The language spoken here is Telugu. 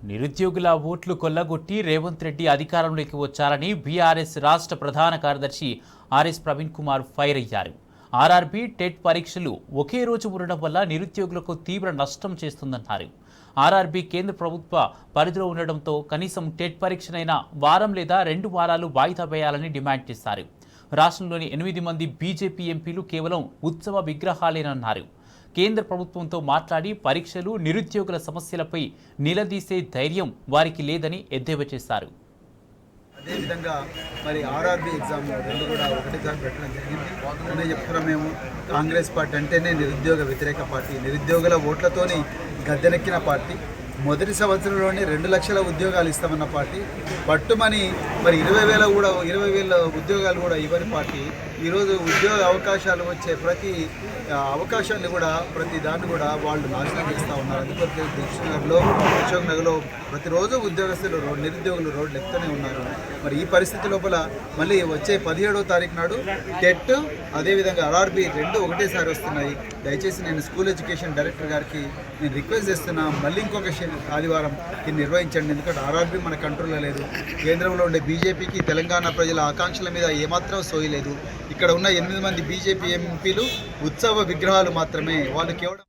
నిరుద్యోగుల ఓట్లు కొల్లగొట్టి రేవంత్ రెడ్డి అధికారంలోకి వచ్చారని బీఆర్ఎస్ రాష్ట్ర ప్రధాన కార్యదర్శి ఆర్ఎస్ ప్రవీణ్ కుమార్ ఫైర్ అయ్యారు. ఆర్ఆర్బీ టెట్ పరీక్షలు ఒకే రోజు ఉండడం వల్ల నిరుద్యోగులకు తీవ్ర నష్టం చేస్తుందన్నారు. ఆర్ఆర్బీ కేంద్ర ప్రభుత్వ పరిధిలో ఉండడంతో కనీసం టెట్ పరీక్షనైనా వారం లేదా 2 వారాలు వాయిదా వేయాలని డిమాండ్ చేశారు. రాష్ట్రంలోని 8 మంది బీజేపీ ఎంపీలు కేవలం ఉత్సవ విగ్రహాలేనన్నారు. కేంద్ర ప్రభుత్వంతో మాట్లాడి పరీక్షలు నిరుద్యోగుల సమస్యలపై నిలదీసే ధైర్యం వారికి లేదని ఎద్దేవా చేశారు. అదేవిధంగా మరి ఆర్ఆర్బీ ఎగ్జామ్ రెండు కూడా ఒకటేసారి పెట్టడం జరిగింది. అనే చెప్తున్నాం, మేము కాంగ్రెస్ పార్టీ అంటేనే నిరుద్యోగ వ్యతిరేక పార్టీ, నిరుద్యోగుల ఓట్లతోని గద్దెనెక్కిన పార్టీ. మొదటి సంవత్సరంలోనే 2 లక్షల ఉద్యోగాలు ఇస్తామన్న పార్టీ. పట్టుమని మరి 20,000 ఉద్యోగాలు కూడా ఇవ్వని పార్టీ ఈరోజు ఉద్యోగ అవకాశాలు వచ్చే ప్రతి అవకాశాన్ని కూడా ప్రతి దాన్ని కూడా వాళ్ళు నాశనం చేస్తూ ఉన్నారు. అందుకొరకు దిల్సుఖ్నగర్లో, అశోక్ నగర్లో ప్రతిరోజు ఉద్యోగస్తులు నిరుద్యోగులు రోడ్లు ఎక్కుతూనే ఉన్నారు. మరి ఈ పరిస్థితి లోపల మళ్ళీ వచ్చే 17వ తారీఖు నాడు టెట్ అదేవిధంగా ఆర్ఆర్బీ రెండు ఒకటేసారి వస్తున్నాయి. దయచేసి నేను స్కూల్ ఎడ్యుకేషన్ డైరెక్టర్ గారికి నేను రిక్వెస్ట్ చేస్తున్నా, మళ్ళీ ఇంకొక ఆదివారం ఇది నిర్వహించండి. ఎందుకంటే ఆర్ఆర్బీ మన కంట్రోల్లో లేదు. కేంద్రంలో ఉండే బీజేపీకి తెలంగాణ ప్రజల ఆకాంక్షల మీద ఏమాత్రం సోయి లేదు. ఇక్కడ ఉన్న 8 మంది బీజేపీ ఎంపీలు ఉత్సవ విగ్రహాలు మాత్రమే. వాళ్ళు కేవలం